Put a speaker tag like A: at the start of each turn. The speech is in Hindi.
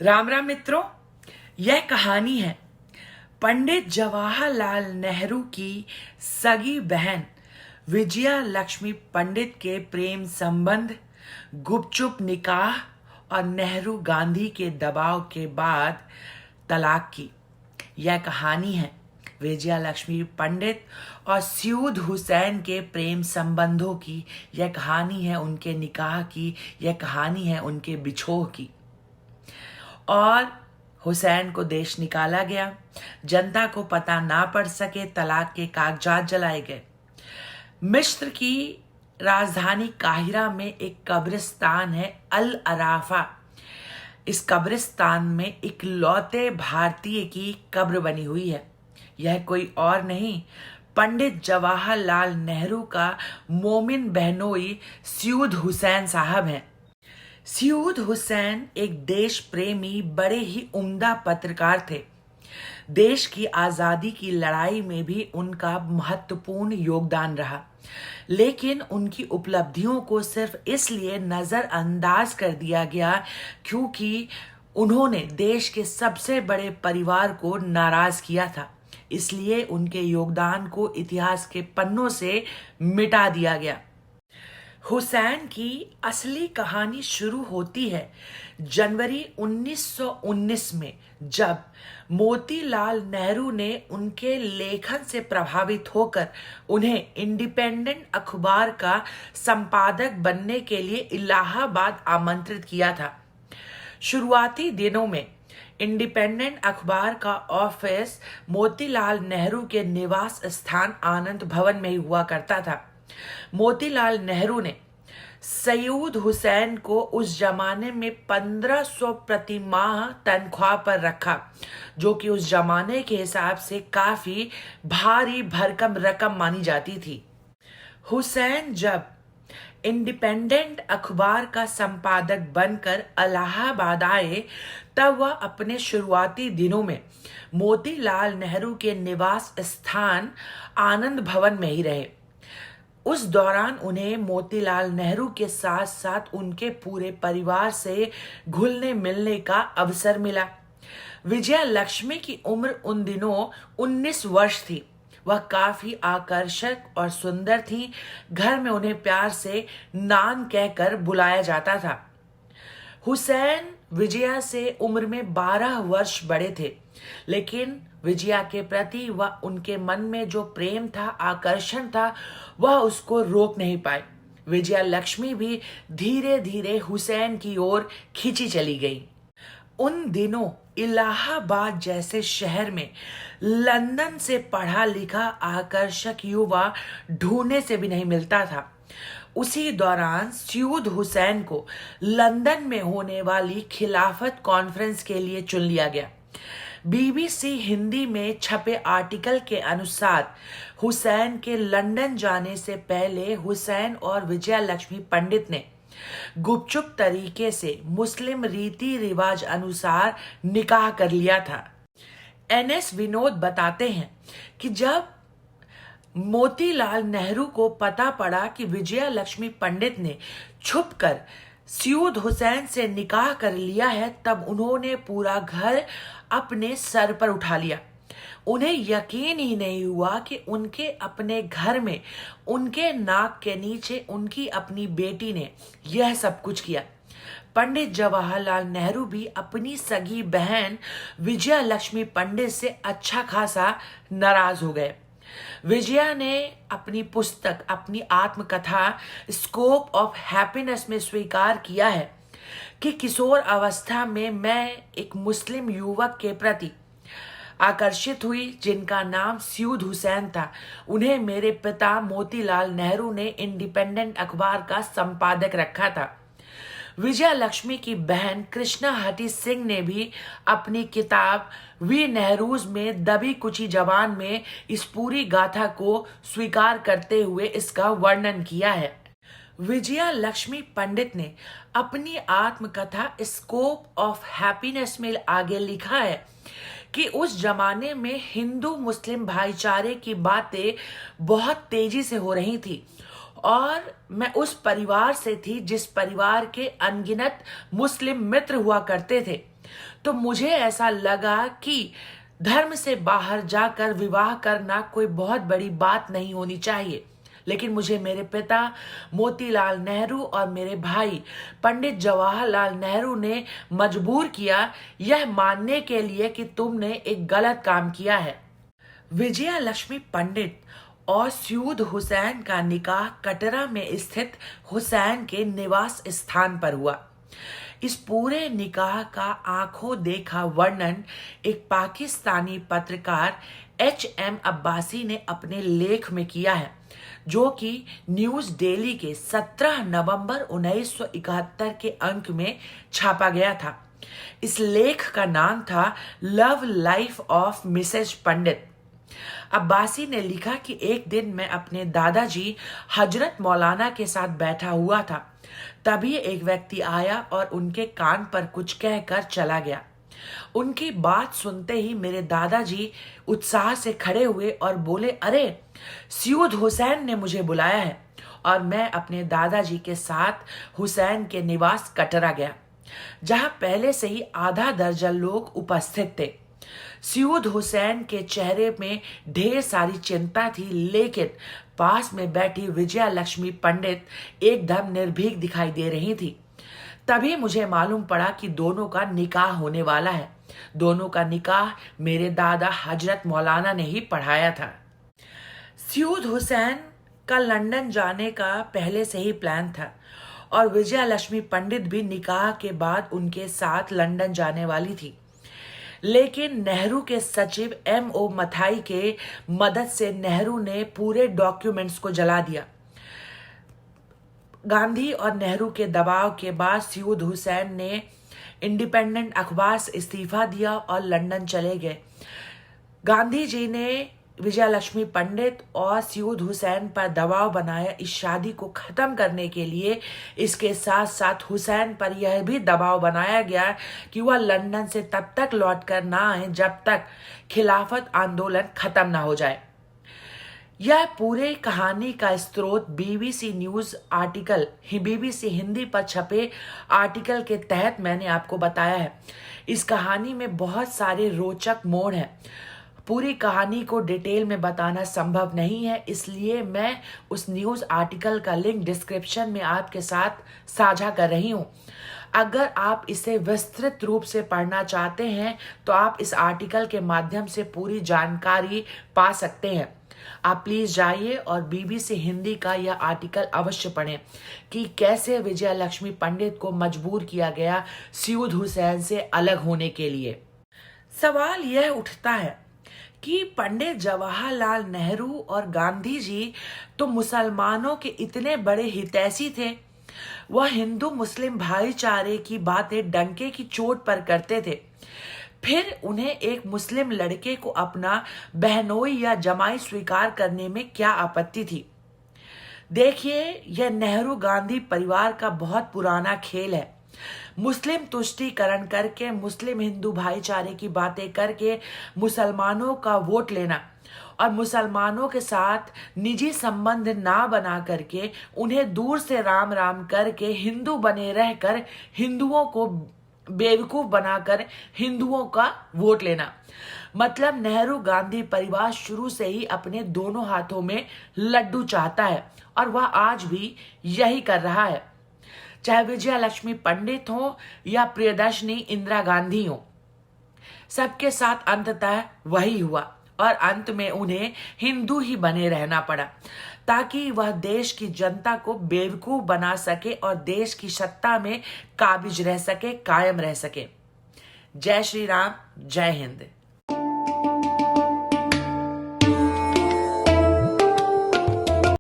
A: राम राम मित्रों, यह कहानी है पंडित जवाहरलाल नेहरू की सगी बहन विजया लक्ष्मी पंडित के प्रेम संबंध, गुपचुप निकाह और नेहरू गांधी के दबाव के बाद तलाक की। यह कहानी है विजया लक्ष्मी पंडित और सयूद हुसैन के प्रेम संबंधों की। यह कहानी है उनके निकाह की। यह कहानी है उनके बिछोह की। और हुसैन को देश निकाला गया। जनता को पता ना पड़ सके, तलाक के कागजात जलाए गए। मिस्र की राजधानी काहिरा में एक कब्रिस्तान है, अल अराफा। इस कब्रिस्तान में इकलौते भारतीय की कब्र बनी हुई है। यह कोई और नहीं, पंडित जवाहरलाल नेहरू का मोमिन बहनोई सयूद हुसैन साहब हैं। सयूद हुसैन एक देश प्रेमी, बड़े ही उम्दा पत्रकार थे। देश की आज़ादी की लड़ाई में भी उनका महत्वपूर्ण योगदान रहा, लेकिन उनकी उपलब्धियों को सिर्फ इसलिए नज़रअंदाज कर दिया गया क्योंकि उन्होंने देश के सबसे बड़े परिवार को नाराज किया था। इसलिए उनके योगदान को इतिहास के पन्नों से मिटा दिया गया। हुसैन की असली कहानी शुरू होती है जनवरी 1919 में, जब मोतीलाल नेहरू ने उनके लेखन से प्रभावित होकर उन्हें इंडिपेंडेंट अखबार का संपादक बनने के लिए इलाहाबाद आमंत्रित किया था। शुरुआती दिनों में इंडिपेंडेंट अखबार का ऑफिस मोतीलाल नेहरू के निवास स्थान आनंद भवन में ही हुआ करता था। मोतीलाल नेहरू ने सयूद हुसैन को उस जमाने में 1500 प्रति माह तनख्वाह पर रखा, जो कि उस जमाने के हिसाब से काफी भारी भरकम रकम मानी जाती थी। हुसैन जब इंडिपेंडेंट अखबार का संपादक बनकर इलाहाबाद आए, तब वह अपने शुरुआती दिनों में मोतीलाल नेहरू के निवास स्थान आनंद भवन में ही रहे। उस दौरान उन्हें मोतीलाल नेहरू के साथ साथ उनके पूरे परिवार से घुलने मिलने का अवसर मिला। विजया लक्ष्मी की उम्र उन दिनों 19 वर्ष थी। वह काफी आकर्षक और सुंदर थी। घर में उन्हें प्यार से नान कहकर बुलाया जाता था। हुसैन विजया से उम्र में 12 वर्ष बड़े थे, लेकिन विजया के प्रति वह उनके मन में जो प्रेम था, आकर्षण था, वह उसको रोक नहीं पाए। विजया लक्ष्मी भी धीरे धीरे हुसैन की ओर खींची चली गई। उन दिनों इलाहाबाद जैसे शहर में लंदन से पढ़ा लिखा आकर्षक युवा ढूंढने से भी नहीं मिलता था। उसी दौरान सयूद हुसैन को लंदन में होने वाली खिलाफत कॉन्फ्रेंस के लिए चुन लिया गया। बीबीसी हिंदी में छपे आर्टिकल के अनुसार हुसैन के लंदन जाने से पहले हुसैन और विजया लक्ष्मी पंडित ने गुपचुप तरीके से मुस्लिम रीति रिवाज अनुसार निकाह कर लिया था। एनएस विनोद बताते हैं कि जब मोतीलाल नेहरू को पता पड़ा कि विजया लक्ष्मी पंडित ने छुपकर सयूद हुसैन से निकाह कर लिया है, तब उन्होंने पूरा घर अपने सर पर उठा लिया। उन्हें यकीन ही नहीं हुआ कि उनके अपने घर में उनके नाक के नीचे उनकी अपनी बेटी ने यह सब कुछ किया। पंडित जवाहरलाल नेहरू भी अपनी सगी बहन विजया लक्ष्मी पंडित से अच्छा खासा नाराज हो गए। विजया ने अपनी पुस्तक, अपनी आत्मकथा स्कोप ऑफ हैप्पीनेस में स्वीकार किया है कि किशोर अवस्था में मैं एक मुस्लिम युवक के प्रति आकर्षित हुई जिनका नाम सयूद हुसैन था। उन्हें मेरे पिता मोतीलाल नेहरू ने इंडिपेंडेंट अखबार का संपादक रखा था। विजया लक्ष्मी की बहन कृष्णा हटी सिंह ने भी अपनी किताब वी नेहरूज में दबी कुची जबान में इस पूरी गाथा को स्वीकार करते हुए इसका वर्णन किया है। विजया लक्ष्मी पंडित ने अपनी आत्मकथा स्कोप ऑफ हैप्पीनेस में आगे लिखा है कि उस जमाने में हिंदू मुस्लिम भाईचारे की बातें बहुत तेजी से हो रही थी और मैं उस परिवार से थी जिस परिवार के अनगिनत मुस्लिम मित्र हुआ करते थे। तो मुझे ऐसा लगा कि धर्म से बाहर जाकर विवाह करना कोई बहुत बड़ी बात नहीं होनी चाहिए। लेकिन मुझे मेरे पिता मोतीलाल नेहरू और मेरे भाई पंडित जवाहरलाल नेहरू ने मजबूर किया यह मानने के लिए कि तुमने एक गलत काम किया है। विजया लक्ष्मी पंडित और सयूद हुसैन का निकाह कटरा में स्थित हुसैन के निवास स्थान पर हुआ। इस पूरे निकाह का आंखों देखा वर्णन एक पाकिस्तानी पत्रकार H.M. अब्बासी ने अपने लेख में किया है, जो कि न्यूज डेली के 17 नवंबर 1971 के अंक में छापा गया था। इस लेख का नाम था लव लाइफ ऑफ मिसेज पंडित। अब्बासी ने लिखा कि एक दिन मैं अपने दादाजी हजरत मौलाना के साथ बैठा हुआ था। तभी एक व्यक्ति आया और उनके कान पर कुछ कहकर चला गया। उनकी बात सुनते ही मेरे दादाजी उत्साह से खड़े हुए और बोले, अरे सयूद हुसैन ने मुझे बुलाया है। और मैं अपने दादाजी के साथ हुसैन के निवास कटरा गया, जहां पहले से ही आधा दर्जन लोग उपस्थित थे। सयूद हुसैन के चेहरे में ढेर सारी चिंता थी, लेकिन पास में बैठी विजया लक्ष्मी पंडित एकदम निर्भीक दिखाई दे रही थी। तभी मुझे मालूम पड़ा कि दोनों का निकाह होने वाला है। दोनों का निकाह मेरे दादा हजरत मौलाना ने ही पढ़ाया था। सयूद हुसैन का लंदन जाने का पहले से ही प्लान था और विजया लक्ष्मी पंडित भी निकाह के बाद उनके साथ लंदन जाने वाली थी। लेकिन नेहरू के सचिव M.O. मथाई के मदद से नेहरू ने पूरे डॉक्यूमेंट्स को जला दिया। गांधी और नेहरू के दबाव के बाद सयूद हुसैन ने इंडिपेंडेंट अखबार से इस्तीफा दिया और लंदन चले गए। गांधी जी ने विजया लक्ष्मी पंडित और सयूद हुसैन पर दबाव बनाया इस शादी को खत्म करने के लिए। इसके साथ साथ हुसैन पर यह भी दबाव बनाया गया कि वह लंदन से तब तक लौट कर ना आए जब तक खिलाफत आंदोलन खत्म ना हो जाए। यह पूरे कहानी का स्रोत BBC news article, BBC Hindi पर छपे आर्टिकल के तहत मैंने आपको बताया है। इस कहानी में बहुत सारे रोचक मोड़ हैं। पूरी कहानी को डिटेल में बताना संभव नहीं है, इसलिए मैं उस न्यूज आर्टिकल का लिंक डिस्क्रिप्शन में आपके साथ साझा कर रही हूं। अगर आप इसे विस्तृत रूप से पढ़ना चाहते हैं तो आप इस आर्टिकल के माध्यम से पूरी जानकारी पा सकते हैं। आप प्लीज जाइए और BBC हिंदी का यह आर्टिकल अवश्य पढ़ें कि कैसे विजया लक्ष्मी पंडित को मजबूर किया गया सयूद हुसैन से अलग होने के लिए। सवाल यह उठता है कि पंडित जवाहरलाल नेहरू और गांधी जी तो मुसलमानों के इतने बड़े हितैषी थे। वह हिंदू मुस्लिम भाईचारे की बातें डंके की चोट पर करते थे, फिर उन्हें एक मुस्लिम लड़के को अपना बहनोई या जमाई स्वीकार करने में क्या आपत्ति थी। देखिए, यह नेहरू गांधी परिवार का बहुत पुराना खेल है। मुस्लिम तुष्टीकरण करके, मुस्लिम हिंदू भाईचारे की बातें करके मुसलमानों का वोट लेना और मुसलमानों के साथ निजी संबंध ना बना करके उन्हें दूर से राम राम करके हिंदू बने रहकर हिंदुओं को बेवकूफ बनाकर हिंदुओं का वोट लेना। मतलब नेहरू गांधी परिवार शुरू से ही अपने दोनों हाथों में लड्डू चाहता है और वह आज भी यही कर रहा है, चाहे विजया लक्ष्मी पंडित हो या प्रियदर्शनी इंदिरा गांधी हो। सबके साथ अंततः वही हुआ और अंत में उन्हें हिंदू ही बने रहना पड़ा ताकि वह देश की जनता को बेवकूफ बना सके और देश की सत्ता में काबिज रह सके, कायम रह सके। जय श्री राम, जय हिंद।